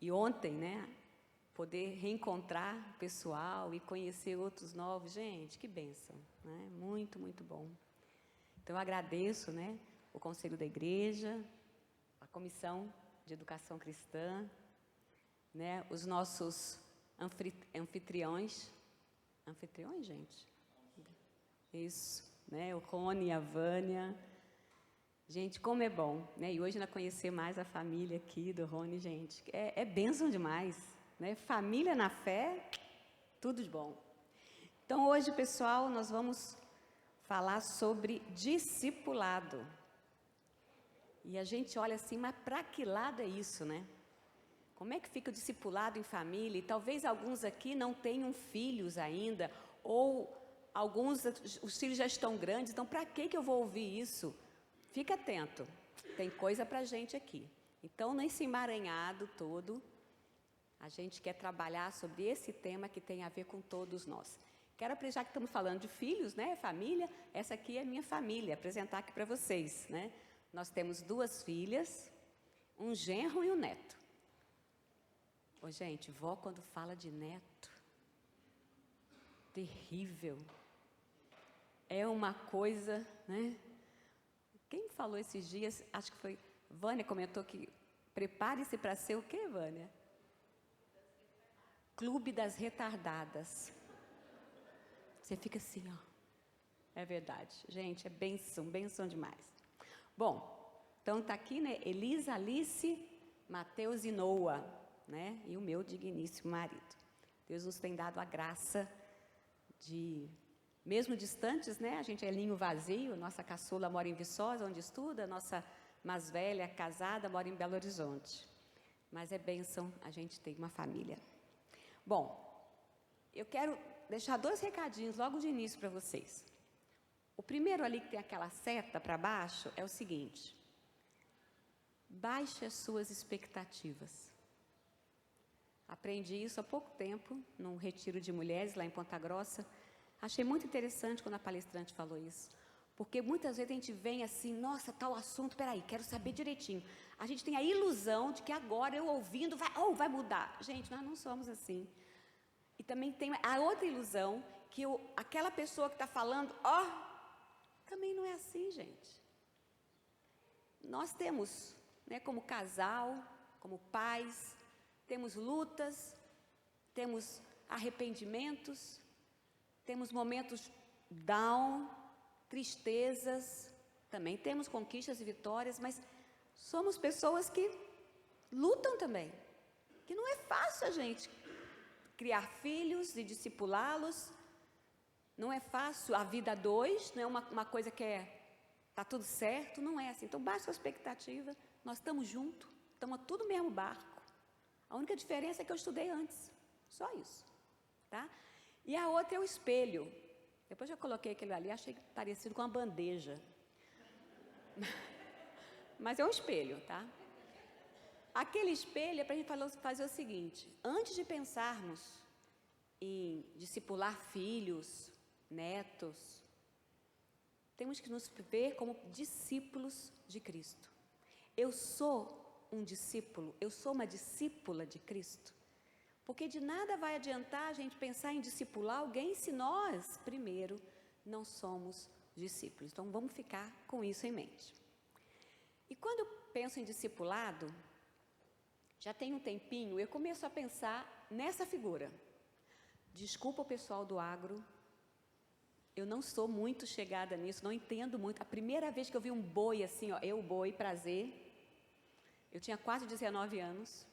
E ontem, né, poder reencontrar o pessoal e conhecer outros novos, gente, que bênção, né? Muito, muito bom. Então, eu agradeço, né, o Conselho da Igreja, a Comissão de Educação Cristã, né, os nossos anfitriões, gente? Isso, né, o Rony e a Vânia. Gente, como é bom, né? E hoje ainda conhecer mais a família aqui do Rony, gente, é bênção demais, né? Família na fé, tudo de bom. Então, hoje, pessoal, nós vamos falar sobre discipulado. E a gente olha assim, mas para que lado é isso, né? Como é que fica o discipulado em família? E talvez alguns aqui não tenham filhos ainda, ou alguns, os filhos já estão grandes, então para que eu vou ouvir isso? Fica atento, tem coisa para a gente aqui. Então, nesse emaranhado todo, a gente quer trabalhar sobre esse tema que tem a ver com todos nós. Quero, já que estamos falando de filhos, né, família, essa aqui é a minha família, apresentar aqui para vocês, né? Nós temos 2 filhas, um genro e um neto. Ô, gente, vó quando fala de neto, terrível. É uma coisa, né? Quem falou esses dias, acho que foi, Vânia comentou que prepare-se para ser o quê, Vânia? Clube das retardadas. Você fica assim, ó. É verdade. Gente, é bênção demais. Bom, então tá aqui, né? Elisa, Alice, Mateus e Noah, né? E o meu digníssimo marido. Deus nos tem dado a graça de, mesmo distantes, né? A gente é ninho vazio, nossa caçula mora em Viçosa, onde estuda, nossa mais velha, casada, mora em Belo Horizonte. Mas é bênção, a gente tem uma família. Bom, eu quero deixar 2 recadinhos logo de início para vocês. O primeiro ali que tem aquela seta para baixo é o seguinte: baixe as suas expectativas. Aprendi isso há pouco tempo, num retiro de mulheres lá em Ponta Grossa. Achei muito interessante quando a palestrante falou isso, porque muitas vezes a gente vem assim, nossa, tal assunto, peraí, quero saber direitinho. A gente tem a ilusão de que agora eu ouvindo vai mudar. Gente, nós não somos assim. E também tem a outra ilusão, que aquela pessoa que está falando, também não é assim, gente. Nós temos, né, como casal, como pais, temos lutas, temos arrependimentos, temos momentos down, tristezas, também temos conquistas e vitórias, mas somos pessoas que lutam também, que não é fácil a gente criar filhos e discipulá-los, não é fácil a vida a 2, não é uma coisa que está tudo certo, não é assim. Então, baixa a expectativa, nós estamos juntos, estamos tudo no mesmo barco. A única diferença é que eu estudei antes, só isso, tá? E a outra é o espelho. Depois eu coloquei aquele ali, achei parecido com uma bandeja. Mas é um espelho, tá? Aquele espelho é para a gente fazer o seguinte: antes de pensarmos em discipular filhos, netos, temos que nos ver como discípulos de Cristo. Eu sou um discípulo, eu sou uma discípula de Cristo, porque de nada vai adiantar a gente pensar em discipular alguém se nós, primeiro, não somos discípulos. Então, vamos ficar com isso em mente. E quando eu penso em discipulado, já tem um tempinho, eu começo a pensar nessa figura. Desculpa o pessoal do agro, eu não sou muito chegada nisso, não entendo muito. A primeira vez que eu vi um boi assim, boi, prazer, eu tinha quase 19 anos,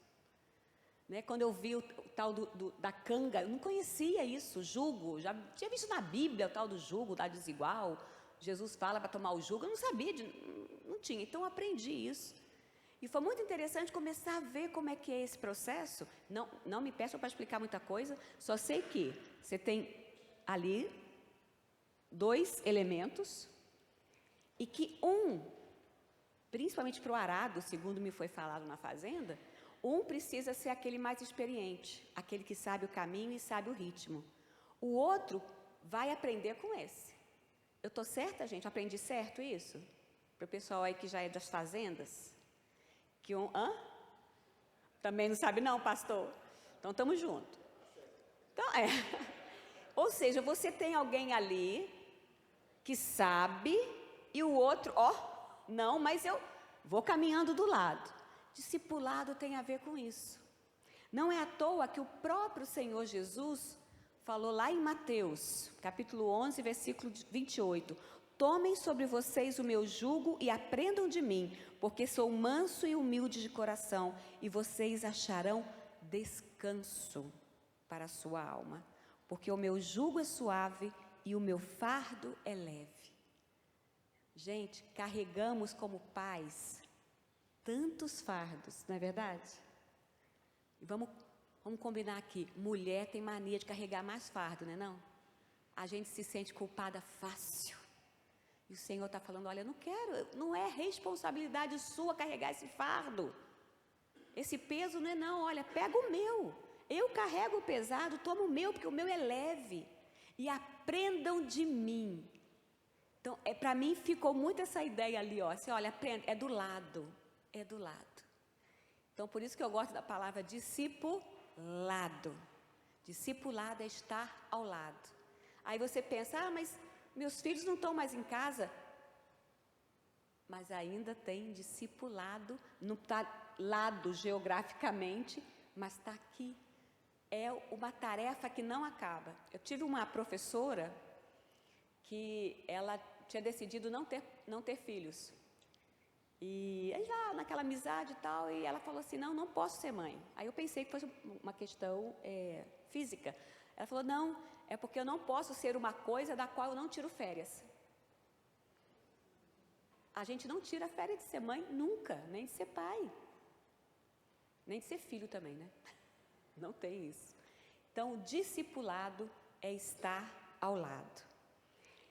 né? Quando eu vi o tal da canga, eu não conhecia isso, jugo, já tinha visto na Bíblia o tal do jugo, da desigual, Jesus fala para tomar o jugo, eu não sabia, não tinha, então eu aprendi isso. E foi muito interessante começar a ver como é que é esse processo. Não me peçam para explicar muita coisa, só sei que você tem ali 2 elementos e que principalmente para o arado, segundo me foi falado na fazenda, precisa ser aquele mais experiente, aquele que sabe o caminho e sabe o ritmo. O outro vai aprender com esse. Eu estou certa, gente? Aprendi certo isso? Para o pessoal aí que já é das fazendas? Também não sabe não, pastor? Então, estamos juntos. Então, Ou seja, você tem alguém ali que sabe e o outro, não, mas eu vou caminhando do lado. Discipulado tem a ver com isso. Não é à toa que o próprio Senhor Jesus falou lá em Mateus, capítulo 11, versículo 28. Tomem sobre vocês o meu jugo e aprendam de mim, porque sou manso e humilde de coração, e vocês acharão descanso para a sua alma. Porque o meu jugo é suave e o meu fardo é leve. Gente, carregamos como pais tantos fardos, não é verdade? E vamos combinar aqui, mulher tem mania de carregar mais fardo, não é não? A gente se sente culpada fácil. E o Senhor está falando, olha, eu não quero, não é responsabilidade sua carregar esse fardo. Esse peso não é não, olha, pega o meu. Eu carrego o pesado, toma o meu, porque o meu é leve. E aprendam de mim. Então, para mim ficou muito essa ideia ali, assim, olha, aprenda, é do lado. Então, por isso que eu gosto da palavra discipulado. Discipulado é estar ao lado. Aí você pensa, mas meus filhos não estão mais em casa. Mas ainda tem discipulado, não está lado geograficamente, mas está aqui. É uma tarefa que não acaba. Eu tive uma professora que ela tinha decidido não ter filhos. E aí lá naquela amizade e tal, e ela falou assim, não posso ser mãe. Aí eu pensei que fosse uma questão física. Ela falou, não, é porque eu não posso ser uma coisa da qual eu não tiro férias. A gente não tira férias de ser mãe nunca, nem de ser pai. Nem de ser filho também, né? Não tem isso. Então, o discipulado é estar ao lado.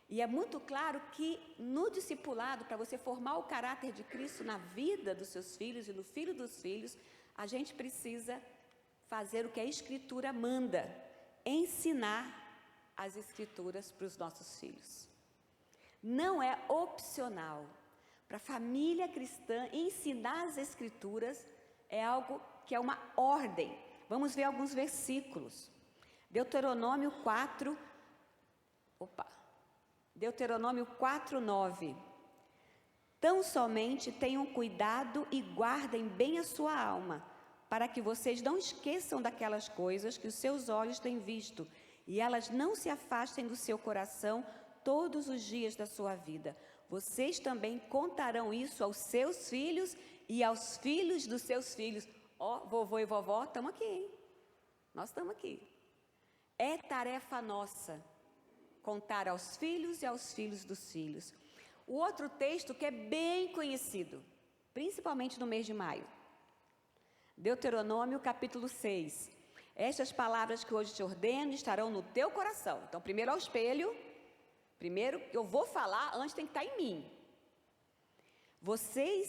E é muito claro que no discipulado, para você formar o caráter de Cristo na vida dos seus filhos e no filho dos filhos, a gente precisa fazer o que a Escritura manda, ensinar as Escrituras para os nossos filhos. Não é opcional. Para a família cristã, ensinar as Escrituras é algo que é uma ordem. Vamos ver alguns versículos. Deuteronômio 4:9. Tão somente tenham cuidado e guardem bem a sua alma, para que vocês não esqueçam daquelas coisas que os seus olhos têm visto, e elas não se afastem do seu coração todos os dias da sua vida. Vocês também contarão isso aos seus filhos e aos filhos dos seus filhos. Vovô e vovó, estamos aqui, hein? Nós estamos aqui. É tarefa nossa contar aos filhos e aos filhos dos filhos. O outro texto que é bem conhecido, principalmente no mês de maio. Deuteronômio capítulo 6. Estas palavras que hoje te ordeno estarão no teu coração. Então, primeiro ao espelho. Primeiro, eu vou falar, antes tem que estar em mim. Você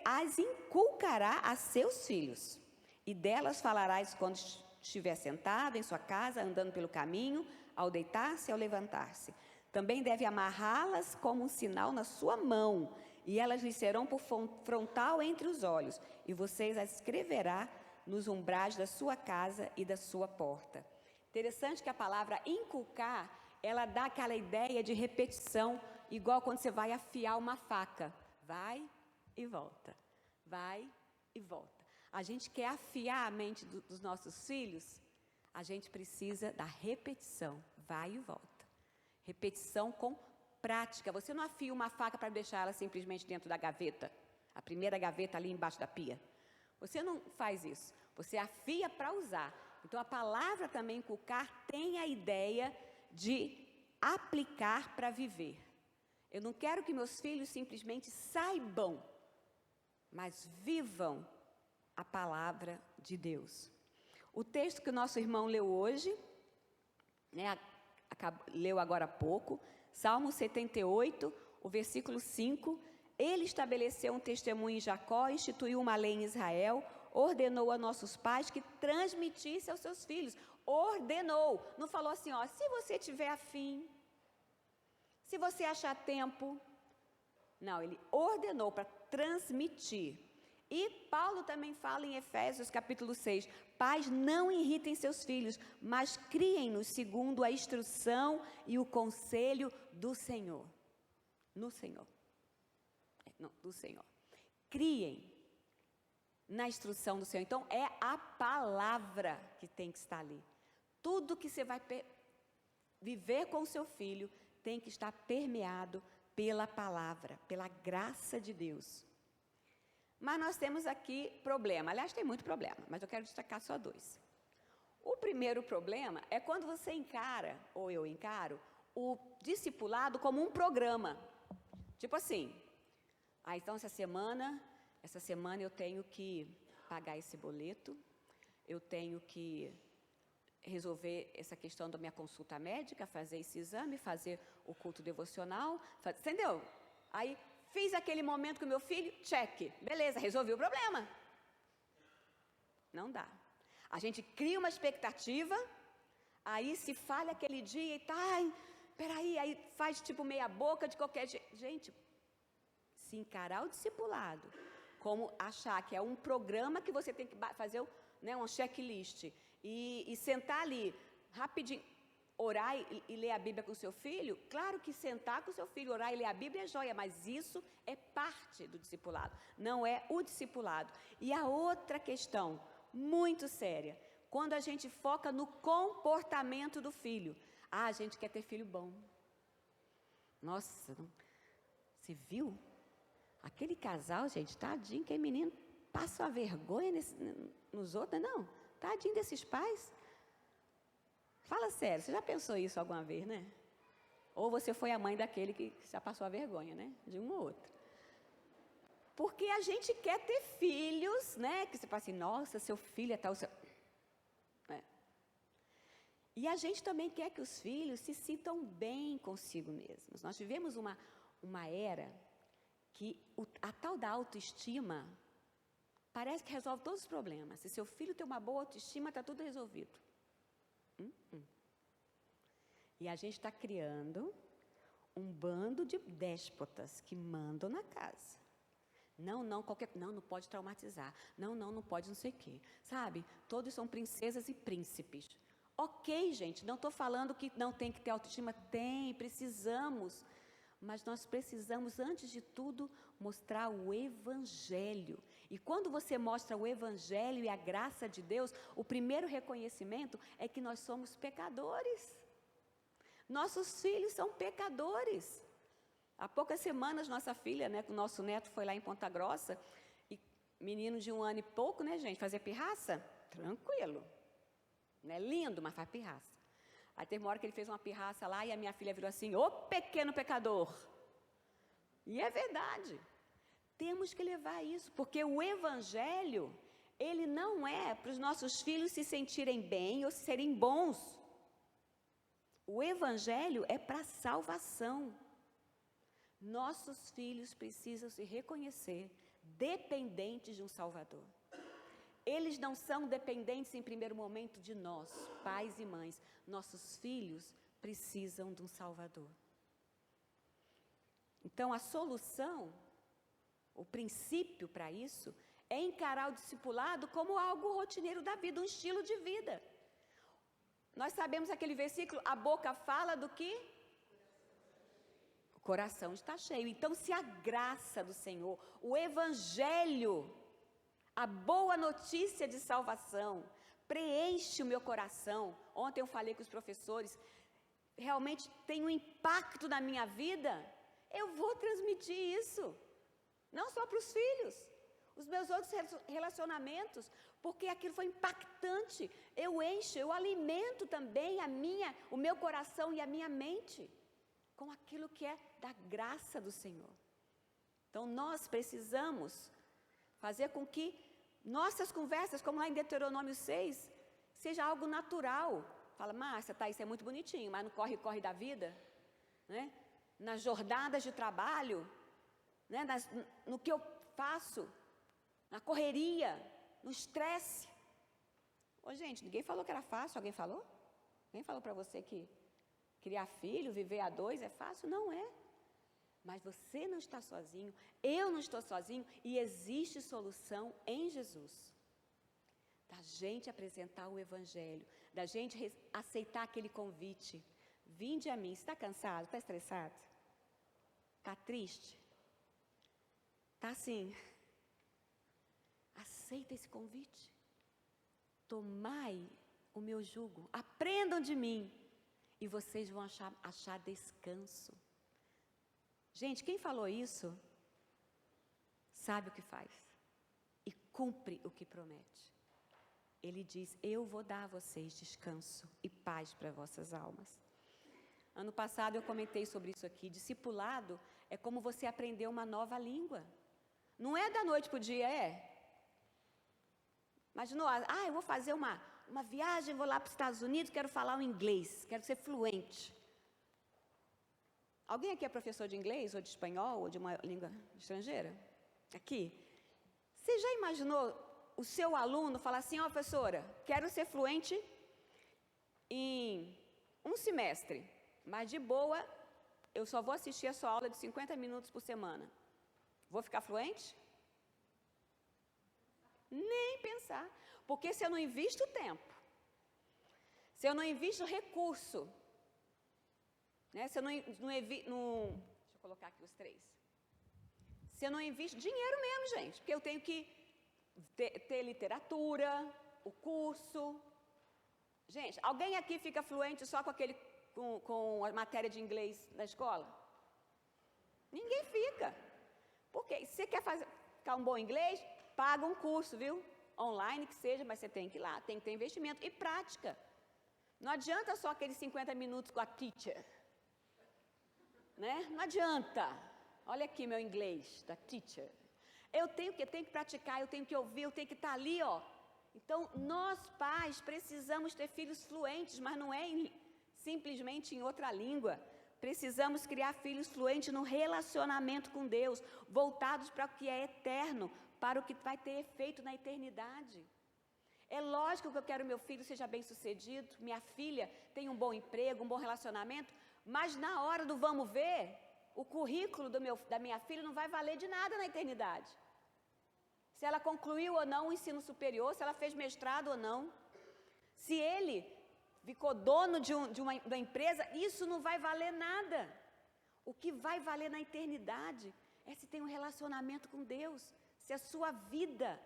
as inculcará a seus filhos, e delas falarás quando estiver sentado em sua casa, andando pelo caminho, ao deitar-se e ao levantar-se. Também deve amarrá-las como um sinal na sua mão, e elas lhe serão por frontal entre os olhos, e vocês as escreverá nos umbrais da sua casa e da sua porta. Interessante que a palavra inculcar, ela dá aquela ideia de repetição, igual quando você vai afiar uma faca. Vai e volta, vai e volta. A gente quer afiar a mente dos nossos filhos, a gente precisa da repetição, vai e volta. Repetição com prática. Você não afia uma faca para deixar ela simplesmente dentro da gaveta, a primeira gaveta ali embaixo da pia. Você não faz isso, você afia para usar. Então a palavra também inculcar tem a ideia de aplicar para viver. Eu não quero que meus filhos simplesmente saibam, mas vivam a palavra de Deus. O texto que o nosso irmão leu hoje, leu agora há pouco, Salmo 78, o versículo 5, ele estabeleceu um testemunho em Jacó, instituiu uma lei em Israel, ordenou a nossos pais que transmitisse aos seus filhos. Ordenou, não falou assim, se você tiver afim, se você achar tempo. Não, ele ordenou para transmitir. E Paulo também fala em Efésios capítulo 6, pais, não irritem seus filhos, mas criem-nos segundo a instrução e o conselho do Senhor. No Senhor. Não, do Senhor. Criem na instrução do Senhor. Então, é a palavra que tem que estar ali. Tudo que você vai viver com o seu filho tem que estar permeado pela palavra, pela graça de Deus. Mas nós temos aqui problema. Aliás, tem muito problema, mas eu quero destacar só 2. O primeiro problema é quando você encara, ou eu encaro, o discipulado como um programa. Tipo assim, então essa semana eu tenho que pagar esse boleto, eu tenho que resolver essa questão da minha consulta médica, fazer esse exame, fazer o culto devocional, entendeu? Aí, fiz aquele momento com o meu filho, check, beleza, resolvi o problema. Não dá. A gente cria uma expectativa, aí se falha aquele dia e peraí, aí faz tipo meia boca de qualquer jeito. Gente, se encarar o discipulado como achar que é um programa que você tem que fazer, né, um checklist e sentar ali rapidinho, orar e ler a Bíblia com o seu filho, claro que sentar com o seu filho, orar e ler a Bíblia é joia, mas isso é parte do discipulado, não é o discipulado. E a outra questão, muito séria, quando a gente foca no comportamento do filho. A gente quer ter filho bom. Nossa, você viu? Aquele casal, gente, tadinho, que menino passa uma vergonha nos outros, não, tadinho desses pais. Fala sério, você já pensou isso alguma vez, né? Ou você foi a mãe daquele que já passou a vergonha, né? De um ou outro. Porque a gente quer ter filhos, né? Que você fala assim, nossa, seu filho é tal... É. E a gente também quer que os filhos se sintam bem consigo mesmos. Nós vivemos uma era que a tal da autoestima parece que resolve todos os problemas. Se seu filho tem uma boa autoestima, está tudo resolvido. E a gente está criando um bando de déspotas que mandam na casa. Não pode traumatizar. Não pode não sei o quê. Sabe? Todos são princesas e príncipes. Ok, gente, não estou falando que não tem que ter autoestima. Tem, precisamos. Mas nós precisamos, antes de tudo, mostrar o Evangelho. E quando você mostra o Evangelho e a graça de Deus, o primeiro reconhecimento é que nós somos pecadores. Nossos filhos são pecadores. Há poucas semanas, nossa filha, né, com o nosso neto foi lá em Ponta Grossa, e menino de 1 ano e pouco, né, gente, fazer pirraça? Tranquilo. Não é lindo, mas faz pirraça. Aí teve uma hora que ele fez uma pirraça lá e a minha filha virou assim, ô pequeno pecador. E é verdade. Temos que levar isso, porque o Evangelho, ele não é para os nossos filhos se sentirem bem ou serem bons. O Evangelho é para salvação. Nossos filhos precisam se reconhecer dependentes de um Salvador. Eles não são dependentes em primeiro momento de nós, pais e mães. Nossos filhos precisam de um Salvador. Então, a solução, o princípio para isso, é encarar o discipulado como algo rotineiro da vida, um estilo de vida. Nós sabemos aquele versículo, a boca fala do que? O coração está cheio. Então, se a graça do Senhor, o Evangelho, a boa notícia de salvação, preenche o meu coração. Ontem eu falei com os professores, realmente tem um impacto na minha vida, eu vou transmitir isso. Não só para os filhos, os meus outros relacionamentos, porque aquilo foi impactante. Eu encho, eu alimento também o meu coração e a minha mente com aquilo que é da graça do Senhor. Então, nós precisamos fazer com que nossas conversas, como lá em Deuteronômio 6, seja algo natural. Fala, Márcia, tá, isso é muito bonitinho, mas no corre-corre da vida, né? Nas jornadas de trabalho, né? No que eu faço, na correria, no estresse. Ô, gente, ninguém falou que era fácil, alguém falou? Alguém falou para você que criar filho, viver a 2 é fácil? Não é. Mas você não está sozinho, eu não estou sozinho e existe solução em Jesus. Da gente apresentar o Evangelho, da gente aceitar aquele convite. Vinde a mim. Você está cansado? Está estressado? Está triste? Está assim? Aceita esse convite. Tomai o meu jugo, aprendam de mim e vocês vão achar descanso. Gente, quem falou isso sabe o que faz e cumpre o que promete. Ele diz: eu vou dar a vocês descanso e paz para vossas almas. Ano passado eu comentei sobre isso aqui. Discipulado é como você aprender uma nova língua. Não é da noite para o dia, é? Imaginou, eu vou fazer uma viagem, vou lá para os Estados Unidos, quero falar o inglês, quero ser fluente. Alguém aqui é professor de inglês, ou de espanhol, ou de uma língua estrangeira? Aqui? Você já imaginou o seu aluno falar assim: professora, quero ser fluente em um semestre, mas de boa, eu só vou assistir a sua aula de 50 minutos por semana. Vou ficar fluente? Nem pensar, porque se eu não invisto tempo, se eu não invisto recurso, né? Se eu deixa eu colocar aqui os 3. Se eu não invisto dinheiro mesmo, gente, porque eu tenho que ter literatura, o curso. Gente, alguém aqui fica fluente só com a matéria de inglês da escola? Ninguém fica. Porque se você quer ficar um bom inglês, paga um curso, viu? Online que seja, mas você tem que ir lá, tem que ter investimento e prática. Não adianta só aqueles 50 minutos com a teacher, né? Não adianta. Olha aqui meu inglês da teacher. Eu tenho que praticar, eu tenho que ouvir, eu tenho que estar ali, ó. Então, nós pais precisamos ter filhos fluentes, mas não é simplesmente em outra língua. Precisamos criar filhos fluentes no relacionamento com Deus, voltados para o que é eterno, para o que vai ter efeito na eternidade. É lógico que eu quero que meu filho seja bem-sucedido, minha filha tenha um bom emprego, um bom relacionamento, mas na hora do vamos ver, o currículo da minha filha não vai valer de nada na eternidade. Se ela concluiu ou não o ensino superior, se ela fez mestrado ou não, se ele ficou dono de uma empresa, isso não vai valer nada. O que vai valer na eternidade é se tem um relacionamento com Deus, se a sua vida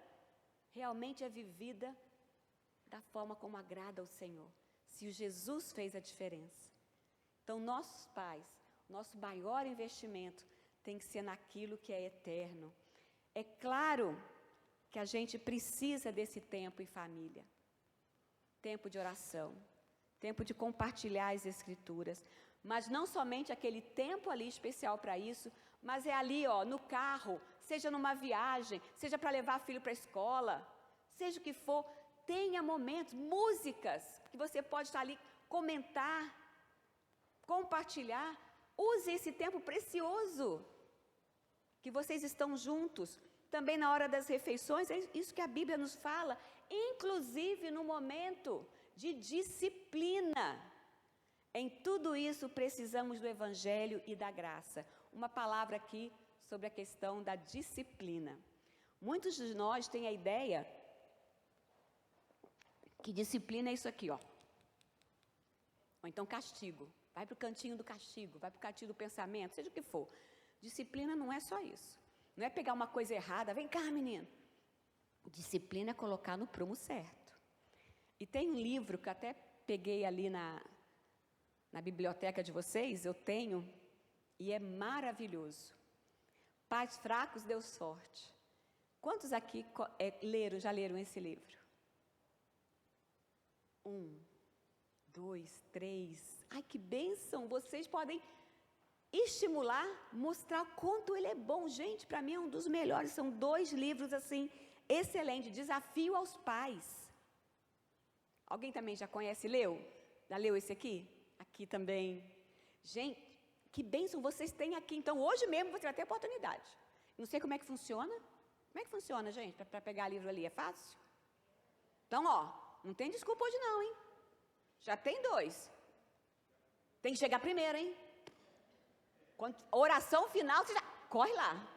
realmente é vivida da forma como agrada ao Senhor, se o Jesus fez a diferença. Então, nossos pais, nosso maior investimento tem que ser naquilo que é eterno. É claro que a gente precisa desse tempo em família, tempo de oração, tempo de compartilhar as Escrituras, mas não somente aquele tempo ali especial para isso, mas é ali, ó, no carro, seja numa viagem, seja para levar filho para a escola, seja o que for, tenha momentos, músicas, que você pode estar ali, comentar, compartilhar, use esse tempo precioso, que vocês estão juntos, também na hora das refeições, é isso que a Bíblia nos fala, inclusive no momento de disciplina. Em tudo isso precisamos do Evangelho e da graça. Uma palavra aqui sobre a questão da disciplina. Muitos de nós têm a ideia que disciplina é isso aqui, ó. Ou então castigo. Vai para o cantinho do castigo, vai para o cantinho do pensamento, seja o que for. Disciplina não é só isso. Não é pegar uma coisa errada, vem cá, menino. Disciplina é colocar no prumo certo. E tem um livro que eu até peguei ali na biblioteca de vocês, eu tenho, e é maravilhoso. Pais fracos, Deus forte. Quantos aqui já leram esse livro? 1, 2, 3. Ai, que bênção! Vocês podem estimular, mostrar o quanto ele é bom. Gente, para mim é um dos melhores. São 2 livros, assim, excelentes. Desafio aos pais. Alguém também já conhece, leu? Já leu esse aqui? Aqui também. Gente, que bênção vocês têm aqui. Então, hoje mesmo você vai ter oportunidade. Não sei como é que funciona. Como é que funciona, gente, para pegar livro ali? É fácil? Então, ó, não tem desculpa hoje não, hein? Já tem 2. Tem que chegar primeiro, hein? Oração final, você já corre lá.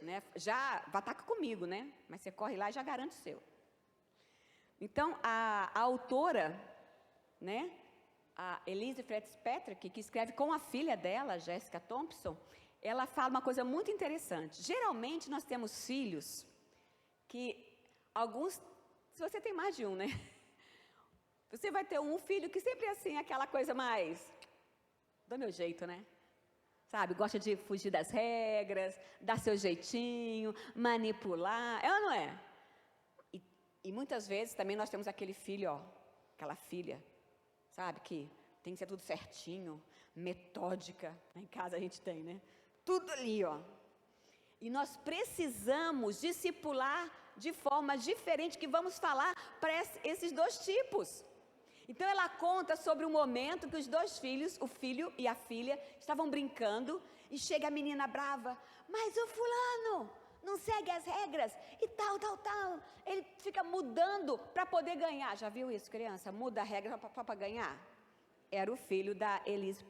Né? Já ataca comigo, né? Mas você corre lá e já garante o seu. Então, a autora, né? A Elyse Fitzpatrick, que escreve com a filha dela, Jessica Thompson, ela fala uma coisa muito interessante. Geralmente, nós temos filhos que alguns, se você tem mais de um, né? Você vai ter um filho que sempre é assim, aquela coisa mais do meu jeito, né? Sabe, gosta de fugir das regras, dar seu jeitinho, manipular, é ou não é? E muitas vezes também nós temos aquele filho, ó, aquela filha, sabe, que tem que ser tudo certinho, metódica, em casa a gente tem, né? Tudo ali, ó. E nós precisamos discipular de forma diferente, que vamos falar para esses dois tipos. Então ela conta sobre um momento que os dois filhos, o filho e a filha, estavam brincando e chega a menina brava, mas o fulano não segue as regras e tal. Ele fica mudando para poder ganhar. Já viu isso, criança? Muda a regra para ganhar. Era o filho da Elyse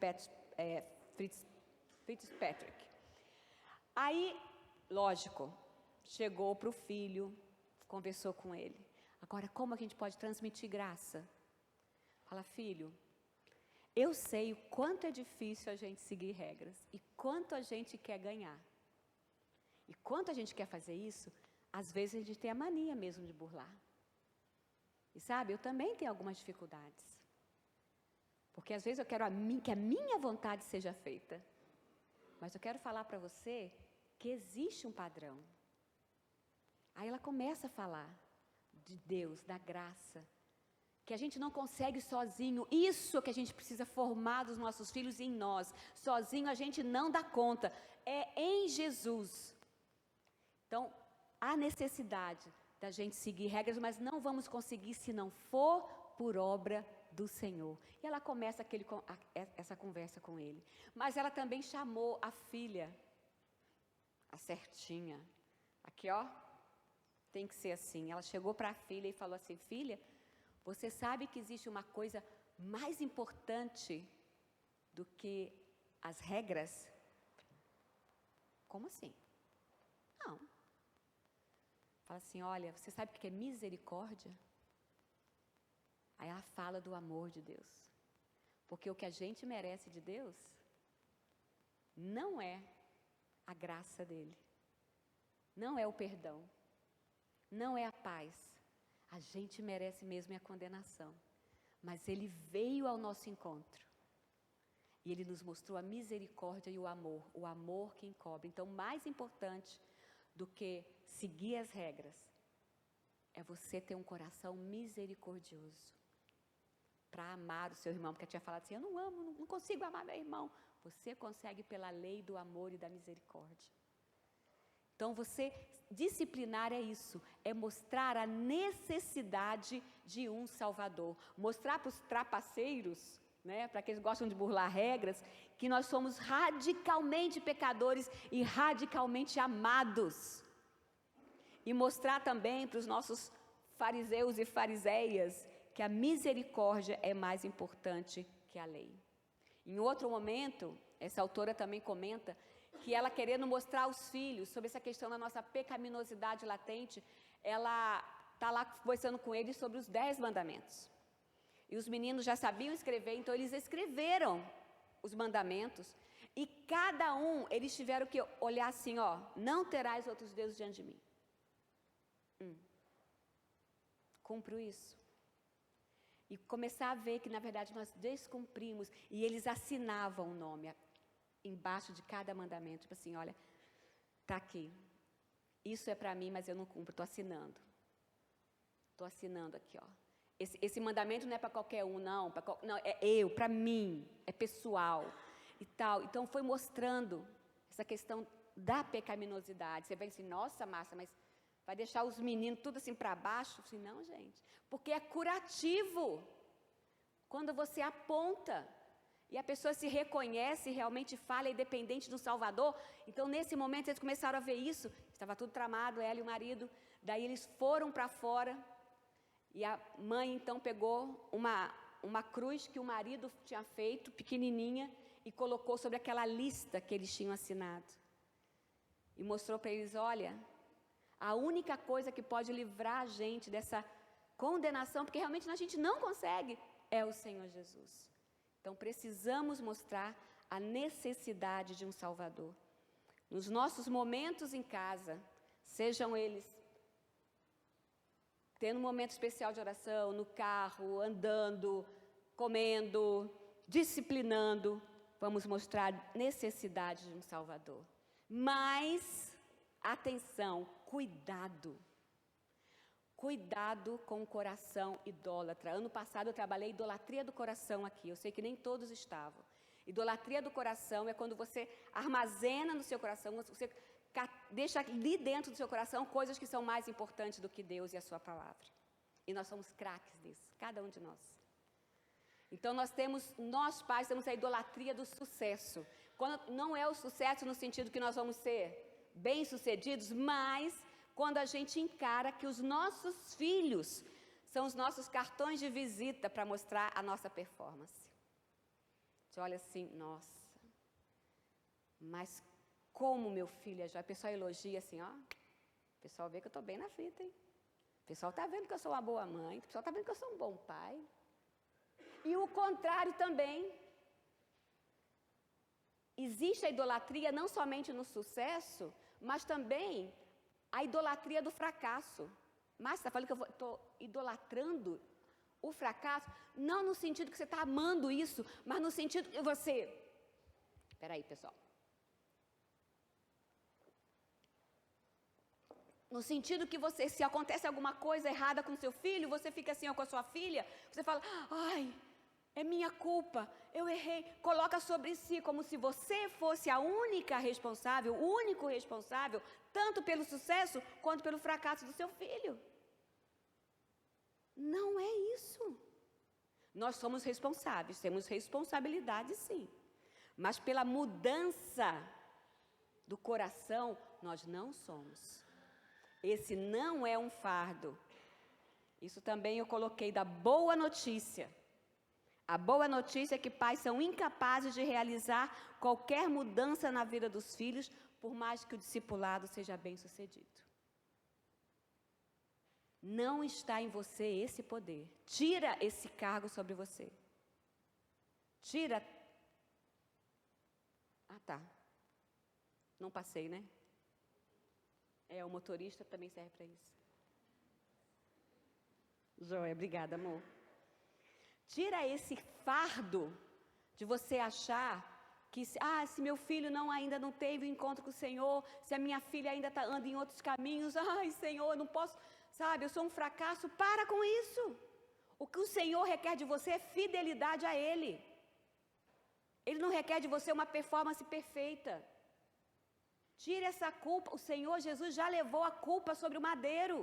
Fitzpatrick. Aí, lógico, chegou para o filho, conversou com ele. Agora, como a gente pode transmitir graça? Fala, filho, eu sei o quanto é difícil a gente seguir regras e quanto a gente quer ganhar. E quanto a gente quer fazer isso, às vezes a gente tem a mania mesmo de burlar. E sabe, eu também tenho algumas dificuldades. Porque às vezes eu quero que a minha vontade seja feita. Mas eu quero falar para você que existe um padrão. Aí ela começa a falar de Deus, da graça, que a gente não consegue sozinho. Isso que a gente precisa formar dos nossos filhos em nós. Sozinho a gente não dá conta. É em Jesus. Então, há necessidade da gente seguir regras, mas não vamos conseguir se não for por obra do Senhor. E ela começa essa conversa com ele. Mas ela também chamou a filha, a certinha. Aqui, ó, tem que ser assim. Ela chegou para a filha e falou assim, filha, você sabe que existe uma coisa mais importante do que as regras? Como assim? Não. Fala assim, olha, você sabe o que é misericórdia? Aí ela fala do amor de Deus. Porque o que a gente merece de Deus não é a graça dele. Não é o perdão. Não é a paz. A gente merece mesmo a condenação. Mas ele veio ao nosso encontro. E ele nos mostrou a misericórdia e o amor que encobre. Então, mais importante do que seguir as regras é você ter um coração misericordioso para amar o seu irmão, porque eu tinha falado assim, eu não amo, não consigo amar meu irmão. Você consegue pela lei do amor e da misericórdia. Então, você disciplinar é isso, é mostrar a necessidade de um Salvador. Mostrar para os trapaceiros, né, para aqueles que gostam de burlar regras, que nós somos radicalmente pecadores e radicalmente amados. E mostrar também para os nossos fariseus e fariseias que a misericórdia é mais importante que a lei. Em outro momento, essa autora também comenta que ela, querendo mostrar aos filhos sobre essa questão da nossa pecaminosidade latente, ela está lá conversando com eles sobre os 10 mandamentos. E os meninos já sabiam escrever, então eles escreveram os mandamentos. E cada um, eles tiveram que olhar assim, ó, não terás outros deuses diante de mim. Cumpro isso. E começar a ver que, na verdade, nós descumprimos. E eles assinavam o nome embaixo de cada mandamento. Tipo assim, olha, está aqui. Isso é para mim, mas eu não cumpro, estou assinando. Estou assinando aqui, ó. Esse mandamento não é para qualquer um, não. Não, é eu, para mim, é pessoal e tal. Então, foi mostrando essa questão da pecaminosidade. Você vê assim, nossa, Márcia, mas vai deixar os meninos tudo assim para baixo? Assim, não, gente, porque é curativo. Quando você aponta e a pessoa se reconhece, realmente fala, é independente do Salvador. Então, nesse momento, eles começaram a ver isso. Estava tudo tramado, ela e o marido. Daí, eles foram para fora. E a mãe, então, pegou uma cruz que o marido tinha feito, pequenininha, e colocou sobre aquela lista que eles tinham assinado. E mostrou para eles, olha, a única coisa que pode livrar a gente dessa condenação, porque realmente a gente não consegue, é o Senhor Jesus. Então precisamos mostrar a necessidade de um Salvador. Nos nossos momentos em casa, sejam eles tendo um momento especial de oração, no carro, andando, comendo, disciplinando, vamos mostrar a necessidade de um Salvador. Mas, atenção, cuidado. Cuidado com o coração idólatra. Ano passado eu trabalhei idolatria do coração aqui, eu sei que nem todos estavam. Idolatria do coração é quando você armazena no seu coração, você deixa ali dentro do seu coração coisas que são mais importantes do que Deus e a sua palavra. E nós somos craques nisso, cada um de nós. Então nós pais temos a idolatria do sucesso. Quando, não é o sucesso no sentido que nós vamos ser bem-sucedidos, mas quando a gente encara que os nossos filhos são os nossos cartões de visita para mostrar a nossa performance. Você olha assim, nossa, mas como meu filho é jóia. O pessoal elogia assim, ó, o pessoal vê que eu estou bem na fita, hein? O pessoal está vendo que eu sou uma boa mãe, o pessoal está vendo que eu sou um bom pai. E o contrário também. Existe a idolatria não somente no sucesso, mas também a idolatria do fracasso. Mas você está falando que eu estou idolatrando o fracasso? Não no sentido que você está amando isso, mas no sentido que você... Espera aí, pessoal. No sentido que você, se acontece alguma coisa errada com seu filho, você fica assim, ou com a sua filha, você fala, ai, é minha culpa, eu errei. Coloca sobre si como se você fosse a única responsável, o único responsável, tanto pelo sucesso quanto pelo fracasso do seu filho. Não é isso. Nós somos responsáveis, temos responsabilidade sim. Mas pela mudança do coração, nós não somos. Esse não é um fardo. Isso também eu coloquei da boa notícia. A boa notícia é que pais são incapazes de realizar qualquer mudança na vida dos filhos, por mais que o discipulado seja bem sucedido. Não está em você esse poder. Tira esse cargo sobre você. Tira. Ah, tá. Não passei, né? O motorista também serve para isso. Joia, obrigada, amor. Tira esse fardo de você achar que, se meu filho ainda não teve o encontro com o Senhor, se a minha filha ainda anda em outros caminhos, ai, Senhor, eu não posso, sabe, eu sou um fracasso. Para com isso. O que o Senhor requer de você é fidelidade a Ele. Ele não requer de você uma performance perfeita. Tire essa culpa. O Senhor Jesus já levou a culpa sobre o madeiro.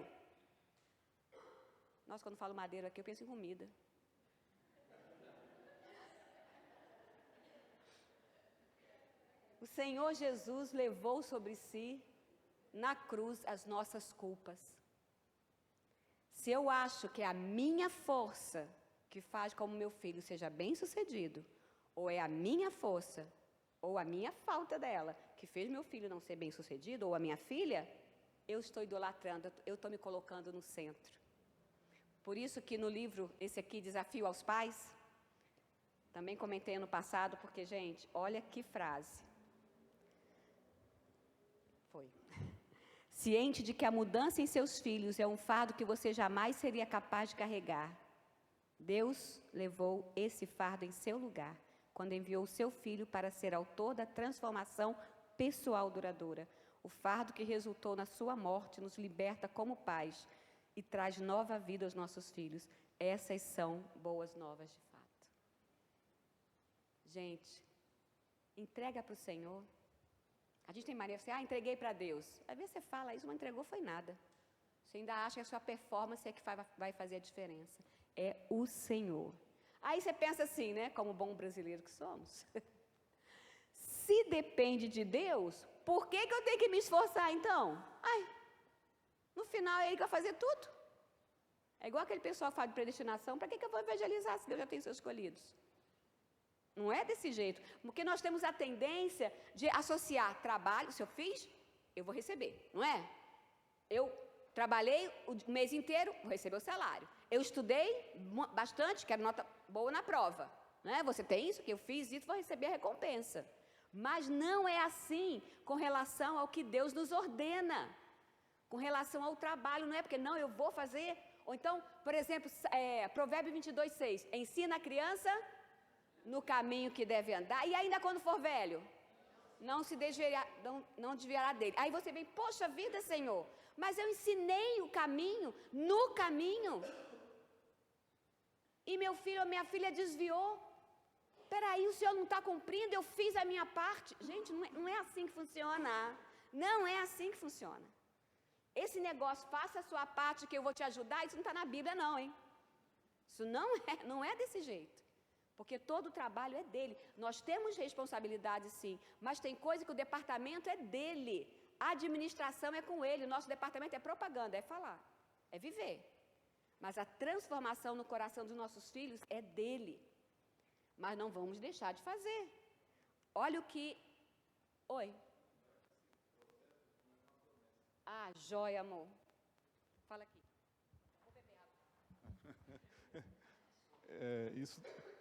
Nossa, quando falo madeiro aqui, eu penso em comida. O Senhor Jesus levou sobre si, na cruz, as nossas culpas. Se eu acho que é a minha força que faz com que meu filho seja bem-sucedido, ou é a minha força, ou a minha falta dela, que fez meu filho não ser bem-sucedido, ou a minha filha, eu estou idolatrando, eu estou me colocando no centro. Por isso que no livro, esse aqui, Desafio aos Pais, também comentei ano passado, porque, gente, olha que frase. Foi. Ciente de que a mudança em seus filhos é um fardo que você jamais seria capaz de carregar, Deus levou esse fardo em seu lugar, quando enviou o seu filho para ser autor da transformação pessoal duradoura. O fardo que resultou na sua morte nos liberta como pais e traz nova vida aos nossos filhos. Essas são boas novas de fato. Gente, entrega para o Senhor. A gente tem mania de dizer, entreguei para Deus. Às vezes você fala isso, não entregou foi nada. Você ainda acha que a sua performance é que vai fazer a diferença. É o Senhor. Aí você pensa assim, né, como bom brasileiro que somos. Se depende de Deus, por que eu tenho que me esforçar então? No final é Ele que vai fazer tudo. É igual aquele pessoal que fala de predestinação, para que eu vou evangelizar se Deus já tem seus escolhidos? Não é desse jeito. Porque nós temos a tendência de associar trabalho, se eu fiz, eu vou receber, não é? Eu trabalhei o mês inteiro, vou receber o salário. Eu estudei bastante, quero nota boa na prova. Não é? Você tem isso, que eu fiz isso, vou receber a recompensa. Mas não é assim com relação ao que Deus nos ordena. Com relação ao trabalho, não é porque não, eu vou fazer. Ou então, por exemplo, Provérbio 22:6, ensina a criança no caminho que deve andar, e ainda quando for velho, não desviará dele. Aí você vem, poxa vida, Senhor, mas eu ensinei o caminho, no caminho, e meu filho ou minha filha desviou. Peraí, o Senhor não está cumprindo, eu fiz a minha parte. Gente, não é assim que funciona. Não é assim que funciona. Esse negócio, faça a sua parte que eu vou te ajudar, isso não está na Bíblia não, hein? Isso não é desse jeito. Porque todo o trabalho é dele. Nós temos responsabilidade sim, mas tem coisa que o departamento é dele. A administração é com ele, o nosso departamento é propaganda, é falar, é viver. Mas a transformação no coração dos nossos filhos é dele. Mas não vamos deixar de fazer. Olha o que... Oi? Ah, joia, amor. Fala aqui.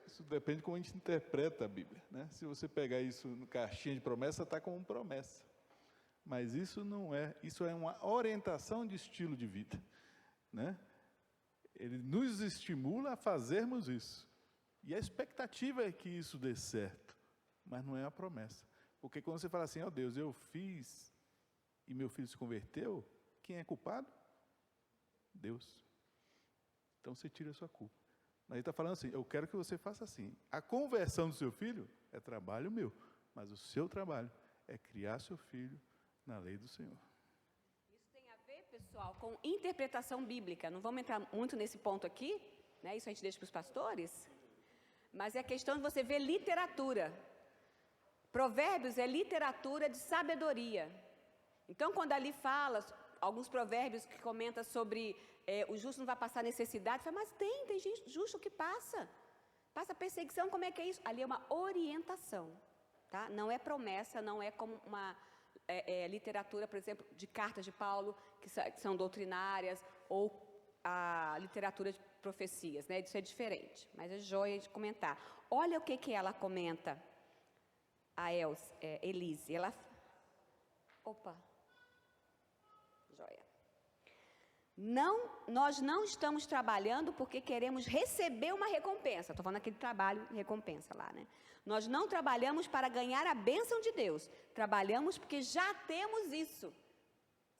Isso depende de como a gente interpreta a Bíblia, né? Se você pegar isso no caixinha de promessa, está como promessa. Mas isso não é, isso é uma orientação de estilo de vida, né? Ele nos estimula a fazermos isso. E a expectativa é que isso dê certo, mas não é a promessa. Porque quando você fala assim, ó Deus, eu fiz e meu filho se converteu, quem é culpado? Deus. Então você tira a sua culpa. Mas ele está falando assim, eu quero que você faça assim. A conversão do seu filho é trabalho meu, mas o seu trabalho é criar seu filho na lei do Senhor. Isso tem a ver, pessoal, com interpretação bíblica. Não vamos entrar muito nesse ponto aqui, né? Isso a gente deixa para os pastores. Mas é a questão de você ver literatura. Provérbios é literatura de sabedoria. Então, quando ali fala, alguns provérbios que comentam sobre o justo não vai passar necessidade, fala, mas tem gente justo que passa perseguição, como é que é isso? Ali é uma orientação, tá? Não é promessa, não é como uma literatura, por exemplo, de cartas de Paulo, que são doutrinárias, ou a literatura de profecias, né? Isso é diferente, mas é joia de comentar. Olha o que ela comenta, a Elise, ela... Opa! Joia. Nós não estamos trabalhando porque queremos receber uma recompensa. Estou falando aquele trabalho, recompensa lá, né? Nós não trabalhamos para ganhar a bênção de Deus. Trabalhamos porque já temos isso.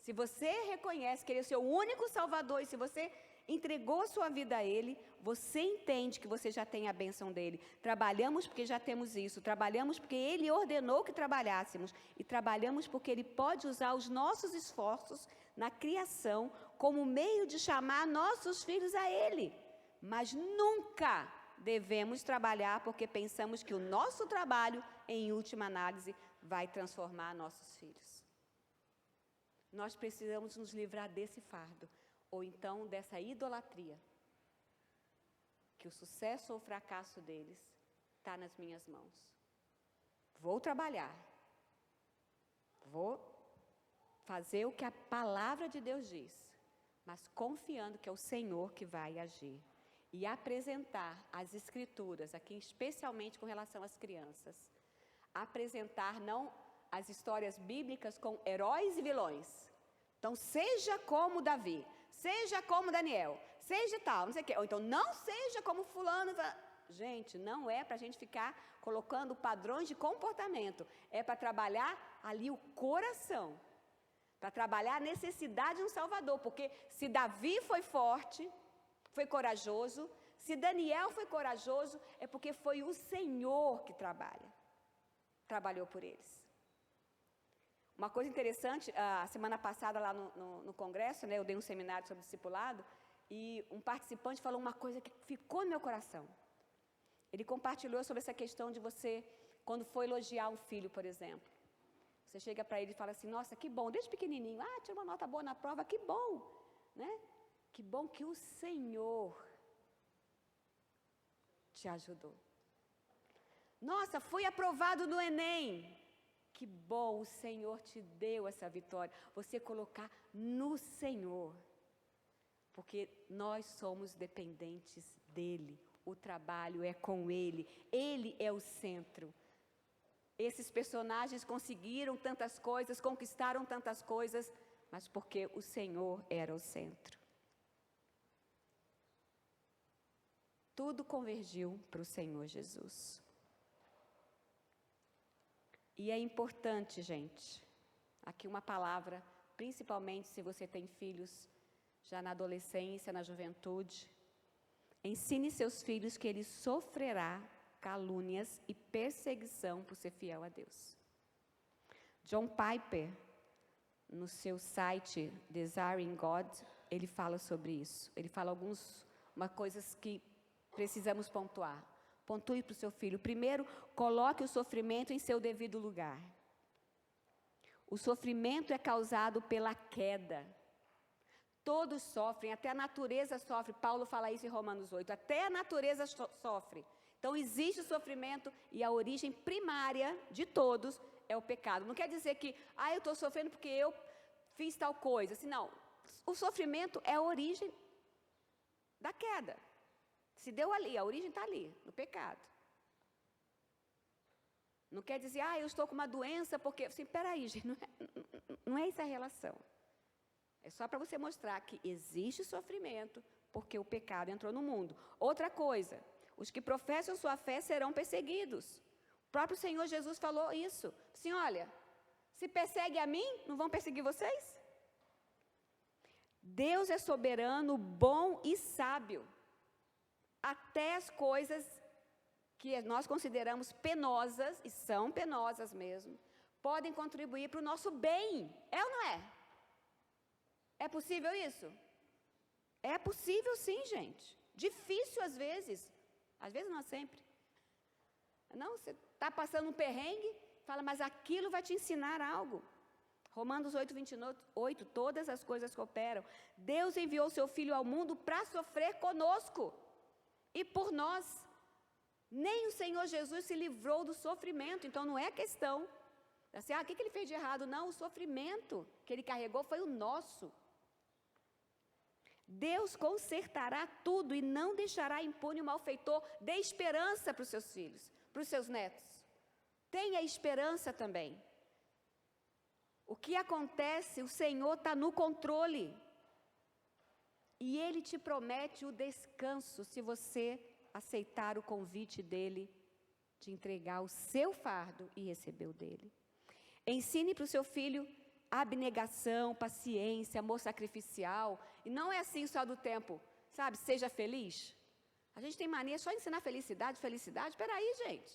Se você reconhece que Ele é o seu único Salvador e se você entregou sua vida a Ele, você entende que você já tem a bênção dEle. Trabalhamos porque já temos isso. Trabalhamos porque Ele ordenou que trabalhássemos. E trabalhamos porque Ele pode usar os nossos esforços na criação como meio de chamar nossos filhos a Ele. Mas nunca devemos trabalhar porque pensamos que o nosso trabalho, em última análise, vai transformar nossos filhos. Nós precisamos nos livrar desse fardo, ou então dessa idolatria, que o sucesso ou o fracasso deles está nas minhas mãos. Vou trabalhar, vou fazer o que a palavra de Deus diz, mas confiando que é o Senhor que vai agir. E apresentar as Escrituras, aqui especialmente com relação às crianças, apresentar não as histórias bíblicas com heróis e vilões. Então, seja como Davi, seja como Daniel, seja tal, não sei o quê. Ou então, não seja como fulano. Gente, não é para a gente ficar colocando padrões de comportamento. É para trabalhar ali o coração. Para trabalhar a necessidade de um Salvador. Porque se Davi foi forte, foi corajoso, se Daniel foi corajoso, é porque foi o Senhor que trabalhou por eles. Uma coisa interessante, a semana passada lá no congresso, né, eu dei um seminário sobre discipulado, e um participante falou uma coisa que ficou no meu coração. Ele compartilhou sobre essa questão de você, quando for elogiar um filho, por exemplo, você chega para ele e fala assim, nossa, que bom, desde pequenininho, tirou uma nota boa na prova, que bom, né? Que bom que o Senhor te ajudou. Nossa, fui aprovado no Enem. Que bom, o Senhor te deu essa vitória. Você colocar no Senhor. Porque nós somos dependentes dEle. O trabalho é com Ele. Ele é o centro. Esses personagens conseguiram tantas coisas, conquistaram tantas coisas, mas porque o Senhor era o centro. Tudo convergiu para o Senhor Jesus. E é importante, gente, aqui uma palavra, principalmente se você tem filhos já na adolescência, na juventude, ensine seus filhos que ele sofrerá calúnias e perseguição por ser fiel a Deus. John Piper, no seu site Desiring God, ele fala sobre isso. Ele fala algumas coisas que precisamos pontuar. Pontue para o seu filho. Primeiro, coloque o sofrimento em seu devido lugar. O sofrimento é causado pela queda. Todos sofrem, até a natureza sofre. Paulo fala isso em Romanos 8. Até a natureza sofre. Então, existe o sofrimento e a origem primária de todos é o pecado. Não quer dizer que, eu estou sofrendo porque eu fiz tal coisa. Assim, não, o sofrimento é a origem da queda. Se deu ali, a origem está ali, no pecado. Não quer dizer, eu estou com uma doença porque... Assim, peraí, gente, não é essa a relação. É só para você mostrar que existe sofrimento porque o pecado entrou no mundo. Outra coisa, os que professam sua fé serão perseguidos. O próprio Senhor Jesus falou isso. Assim, olha, se persegue a mim, não vão perseguir vocês? Deus é soberano, bom e sábio. Até as coisas que nós consideramos penosas, e são penosas mesmo, podem contribuir para o nosso bem. É ou não é? É possível isso? É possível sim, gente. Difícil às vezes não é sempre. Não, você está passando um perrengue, fala, mas aquilo vai te ensinar algo. Romanos 8, 28, todas as coisas cooperam. Deus enviou seu Filho ao mundo para sofrer conosco. E por nós, nem o Senhor Jesus se livrou do sofrimento. Então, não é questão, assim, o que ele fez de errado? Não, o sofrimento que ele carregou foi o nosso. Deus consertará tudo e não deixará impune o malfeitor. Dê esperança para os seus filhos, para os seus netos. Tenha esperança também. O que acontece, o Senhor está no controle. E Ele te promete o descanso se você aceitar o convite dEle de entregar o seu fardo e receber o dEle. Ensine para o seu filho abnegação, paciência, amor sacrificial. E não é assim só do tempo, sabe? Seja feliz. A gente tem mania só de ensinar felicidade. Espera aí, gente.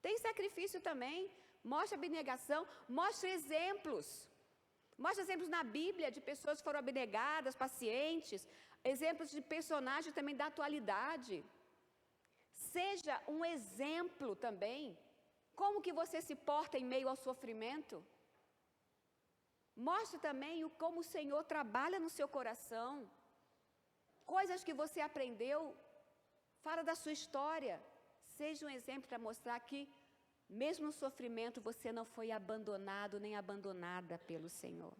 Tem sacrifício também. Mostre abnegação, mostre exemplos. Mostre exemplos na Bíblia de pessoas que foram abnegadas, pacientes, exemplos de personagens também da atualidade. Seja um exemplo também. Como que você se porta em meio ao sofrimento? Mostre também como o Senhor trabalha no seu coração. Coisas que você aprendeu, fala da sua história. Seja um exemplo para mostrar que mesmo no sofrimento, você não foi abandonado nem abandonada pelo Senhor.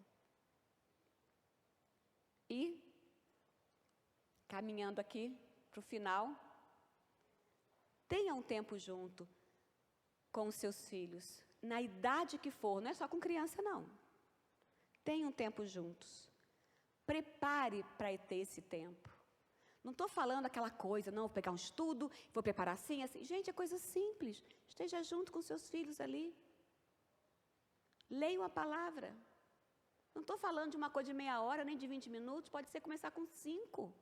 E, caminhando aqui para o final, tenha um tempo junto com os seus filhos, na idade que for, não é só com criança não. Tenha um tempo juntos. Prepare para ter esse tempo. Não estou falando aquela coisa, não, vou pegar um estudo, vou preparar assim. Gente, é coisa simples. Esteja junto com seus filhos ali. Leiam a palavra. Não estou falando de uma coisa de meia hora, nem de 20 minutos. Pode ser começar com 5.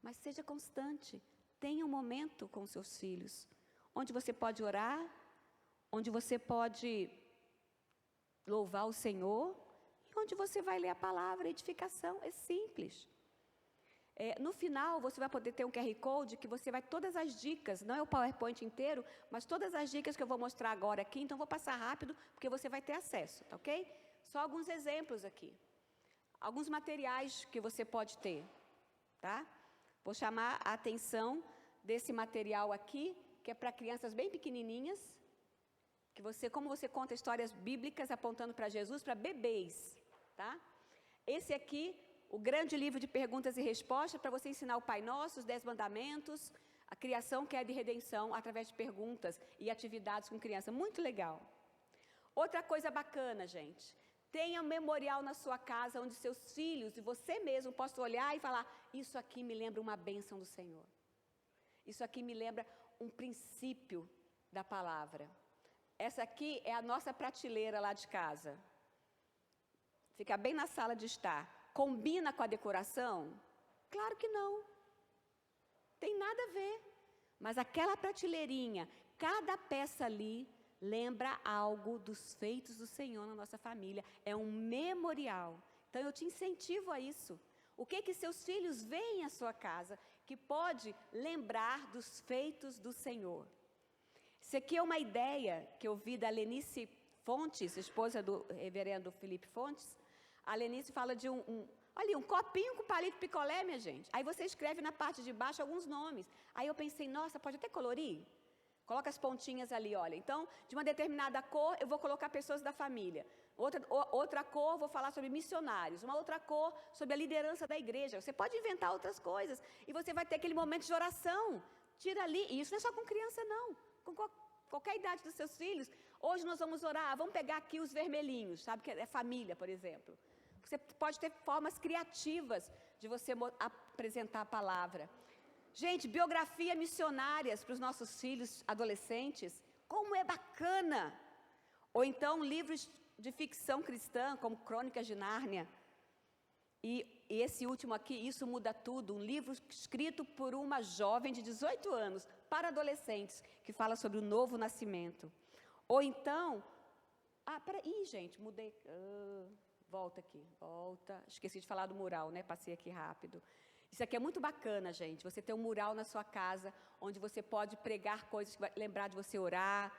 Mas seja constante. Tenha um momento com seus filhos. Onde você pode orar. Onde você pode louvar o Senhor. E onde você vai ler a palavra, a edificação. É simples. No final, você vai poder ter um QR Code que você vai, todas as dicas, não é o PowerPoint inteiro, mas todas as dicas que eu vou mostrar agora aqui, então vou passar rápido, porque você vai ter acesso, tá ok? Só alguns exemplos aqui. Alguns materiais que você pode ter, tá? Vou chamar a atenção desse material aqui, que é para crianças bem pequenininhas, que como você conta histórias bíblicas apontando para Jesus, para bebês, tá? Esse aqui, o grande livro de perguntas e respostas, para você ensinar o Pai Nosso, os 10 mandamentos, a criação que é de redenção, através de perguntas e atividades com criança. Muito legal. Outra coisa bacana, gente, tenha um memorial na sua casa, onde seus filhos e você mesmo possam olhar e falar, isso aqui me lembra uma bênção do Senhor. Isso aqui me lembra um princípio da palavra. Essa aqui é a nossa prateleira lá de casa. Fica bem na sala de estar. Combina com a decoração? Claro que não. Tem nada a ver. Mas aquela prateleirinha, cada peça ali, lembra algo dos feitos do Senhor na nossa família. É um memorial. Então eu te incentivo a isso. O que seus filhos veem à sua casa que pode lembrar dos feitos do Senhor? Isso aqui é uma ideia que eu vi da Lenice Fontes, esposa do reverendo Felipe Fontes. A Lenice fala de olha, um copinho com palito picolé, minha gente. Aí você escreve na parte de baixo alguns nomes. Aí eu pensei, nossa, pode até colorir? Coloca as pontinhas ali, olha. Então, de uma determinada cor, eu vou colocar pessoas da família. Outra cor, vou falar sobre missionários. Uma outra cor, sobre a liderança da igreja. Você pode inventar outras coisas. E você vai ter aquele momento de oração. Tira ali. E isso não é só com criança, não. Com qualquer idade dos seus filhos. Hoje nós vamos orar. Vamos pegar aqui os vermelhinhos. Sabe que é família, por exemplo. Você pode ter formas criativas de você apresentar a palavra. Gente, biografia missionárias para os nossos filhos adolescentes, como é bacana! Ou então livros de ficção cristã, como Crônicas de Nárnia. E esse último aqui, Isso Muda Tudo, um livro escrito por uma jovem de 18 anos, para adolescentes, que fala sobre o novo nascimento. Ou então, peraí, gente, mudei, volta aqui, volta, esqueci de falar do mural, né, passei aqui rápido. Isso aqui é muito bacana, gente, você ter um mural na sua casa, onde você pode pregar coisas que vai lembrar de você orar,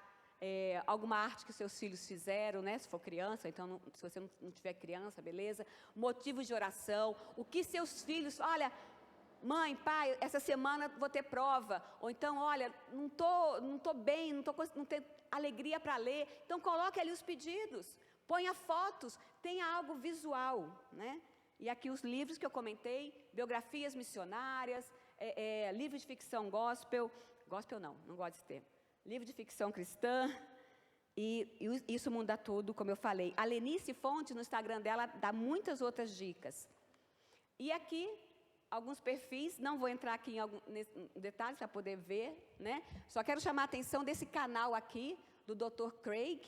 alguma arte que os seus filhos fizeram, né, se for criança, então se você não tiver criança, beleza, motivos de oração, o que seus filhos, olha, mãe, pai, essa semana vou ter prova, ou então, olha, não tô bem, não tenho alegria para ler, então coloque ali os pedidos, ponha fotos, tenha algo visual, né? E aqui os livros que eu comentei, biografias missionárias, livros de ficção gospel não gosto desse termo, livro de ficção cristã, e Isso Muda Tudo, como eu falei. A Lenice Fonte, no Instagram dela, dá muitas outras dicas. E aqui, alguns perfis, não vou entrar aqui em detalhes para poder ver, né? Só quero chamar a atenção desse canal aqui, do Dr. Craig.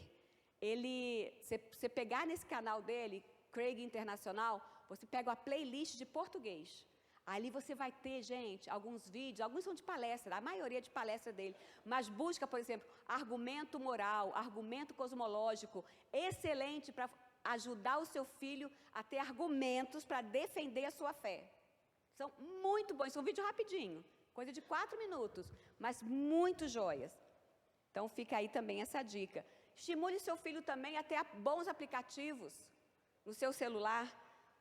Você pegar nesse canal dele, Craig Internacional, você pega a playlist de português. Ali você vai ter, gente, alguns vídeos, alguns são de palestra, a maioria de palestra dele, mas busca, por exemplo, argumento moral, argumento cosmológico, excelente para ajudar o seu filho a ter argumentos para defender a sua fé. São muito bons, são vídeos rapidinho, coisa de 4 minutos, mas muito joias. Então fica aí também essa dica. Estimule seu filho também a ter bons aplicativos no seu celular.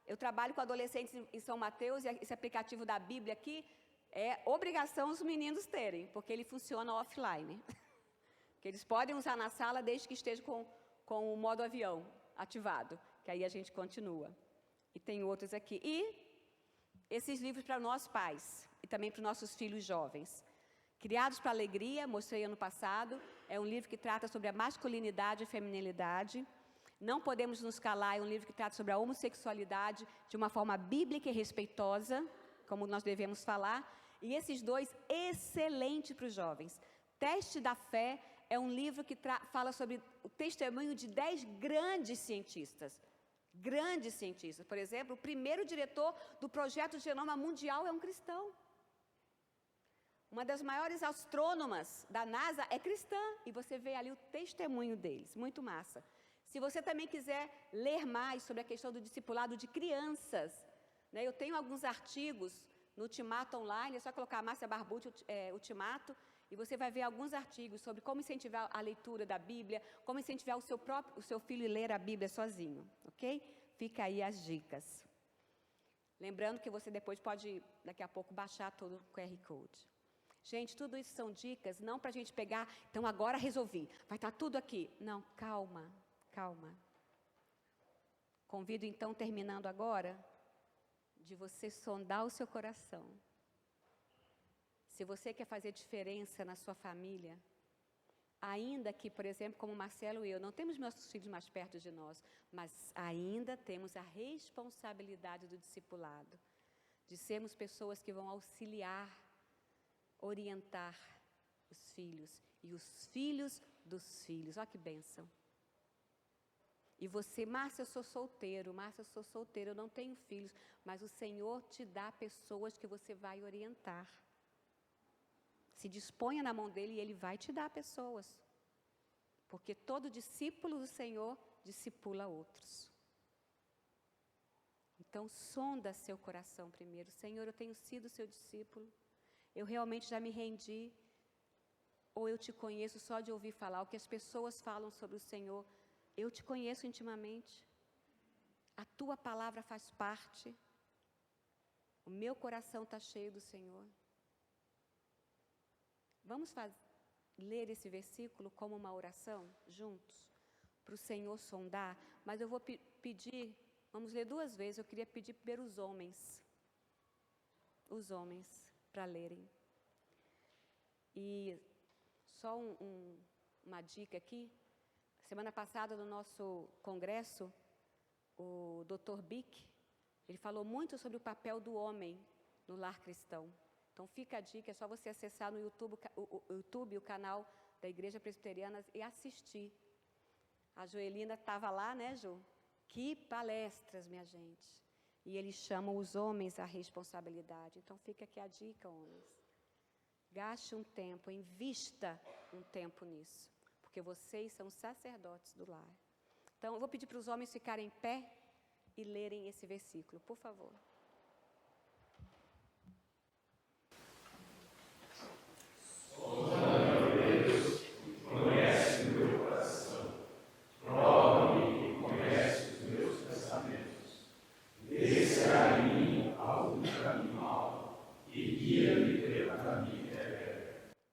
Eu trabalho com adolescentes em São Mateus e esse aplicativo da Bíblia aqui é obrigação os meninos terem, porque ele funciona offline. Que eles podem usar na sala desde que esteja com o modo avião ativado, que aí a gente continua. E tem outros aqui. E esses livros para nós pais e também para os nossos filhos jovens. Criados para a Alegria, mostrei ano passado, é um livro que trata sobre a masculinidade e feminilidade. Não Podemos Nos Calar, é um livro que trata sobre a homossexualidade de uma forma bíblica e respeitosa, como nós devemos falar. E esses dois, excelente para os jovens. Teste da Fé é um livro que fala sobre o testemunho de 10 grandes cientistas. Grandes cientistas. Por exemplo, o primeiro diretor do projeto Genoma Mundial é um cristão. Uma das maiores astrônomas da NASA é cristã. E você vê ali o testemunho deles. Muito massa. Se você também quiser ler mais sobre a questão do discipulado de crianças, né, eu tenho alguns artigos no Ultimato Online, é só colocar Márcia Barbucci, Ultimato, e você vai ver alguns artigos sobre como incentivar a leitura da Bíblia, como incentivar o seu filho a ler a Bíblia sozinho, ok? Fica aí as dicas. Lembrando que você depois pode, daqui a pouco, baixar todo o QR Code. Gente, tudo isso são dicas, não para a gente pegar, então agora resolvi, vai estar tudo aqui. Não, calma, calma. Convido então, terminando agora, de você sondar o seu coração. Se você quer fazer diferença na sua família, ainda que, por exemplo, como Marcelo e eu, não temos nossos filhos mais perto de nós, mas ainda temos a responsabilidade do discipulado, de sermos pessoas que vão auxiliar, orientar os filhos e os filhos dos filhos. Olha que bênção. E você, Márcia, eu sou solteiro, eu não tenho filhos, mas o Senhor te dá pessoas que você vai orientar. Se disponha na mão dele e ele vai te dar pessoas. Porque todo discípulo do Senhor discipula outros. Então, sonda seu coração primeiro. Senhor, eu tenho sido seu discípulo. Eu realmente já me rendi. Ou eu te conheço só de ouvir falar. O que as pessoas falam sobre o Senhor, eu te conheço intimamente. A tua palavra faz parte. O meu coração está cheio do Senhor. Vamos ler esse versículo como uma oração, juntos, para o Senhor sondar, mas eu vou pedir, vamos ler 2 vezes, eu queria pedir primeiro os homens, para lerem. E só uma dica aqui, semana passada no nosso congresso, o Dr. Bick, ele falou muito sobre o papel do homem no lar cristão. Então, fica a dica, é só você acessar no YouTube o canal da Igreja Presbiteriana e assistir. A Joelina estava lá, né, Jo? Que palestras, minha gente. E eles chamam os homens à responsabilidade. Então, fica aqui a dica, homens. Gaste um tempo, invista um tempo nisso. Porque vocês são sacerdotes do lar. Então, eu vou pedir para os homens ficarem em pé e lerem esse versículo, por favor.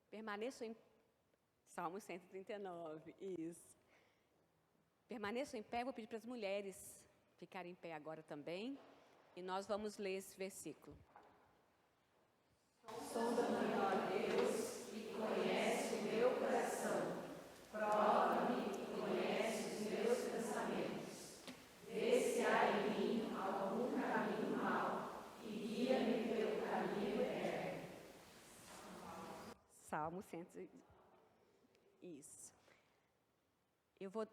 Permaneçam em Salmo 139, isso. Permaneçam em pé, vou pedir para as mulheres ficarem em pé agora também. E nós vamos ler esse versículo. Sonda-me, ó Deus, e conhece o meu coração. Prova-me e conhece os meus pensamentos. Vê se há em mim algum caminho mau e guia-me pelo caminho eterno. Salmo 139. Isso. Eu vou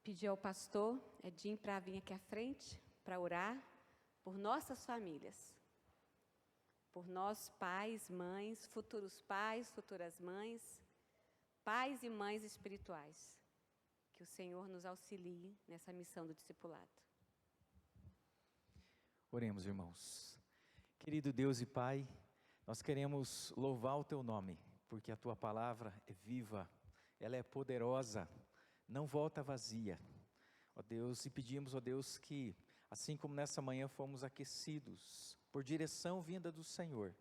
pedir ao pastor Edinho para vir aqui à frente, para orar por nossas famílias. Por nós, pais, mães, futuras mães, pais e mães espirituais. Que o Senhor nos auxilie nessa missão do discipulado. Oremos, irmãos. Querido Deus e Pai, nós queremos louvar o Teu nome, porque a Tua palavra é viva, ela é poderosa, não volta vazia. Ó Deus, e pedimos, ó Deus, que assim como nessa manhã fomos aquecidos por direção vinda do Senhor,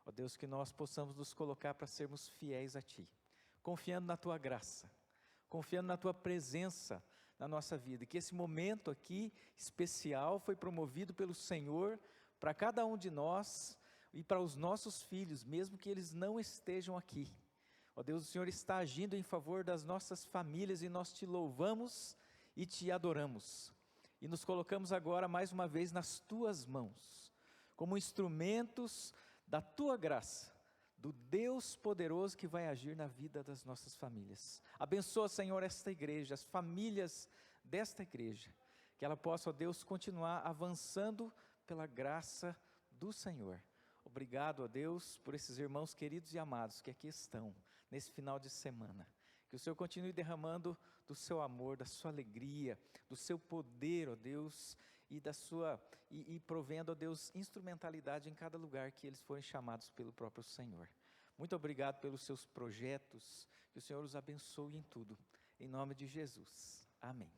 ó Deus, que nós possamos nos colocar para sermos fiéis a Ti, confiando na Tua graça, confiando na Tua presença na nossa vida, que esse momento aqui especial foi promovido pelo Senhor para cada um de nós e para os nossos filhos, mesmo que eles não estejam aqui. Ó Deus, o Senhor está agindo em favor das nossas famílias e nós Te louvamos e Te adoramos. E nos colocamos agora mais uma vez nas Tuas mãos, como instrumentos da Tua graça, do Deus poderoso que vai agir na vida das nossas famílias. Abençoa, Senhor, esta igreja, as famílias desta igreja, que ela possa, ó Deus, continuar avançando pela graça do Senhor. Obrigado, ó Deus, por esses irmãos queridos e amados que aqui estão, nesse final de semana. Que o Senhor continue derramando do seu amor, da sua alegria, do seu poder, ó Deus, e provendo, ó Deus, instrumentalidade em cada lugar que eles forem chamados pelo próprio Senhor. Muito obrigado pelos seus projetos, que o Senhor os abençoe em tudo. Em nome de Jesus. Amém.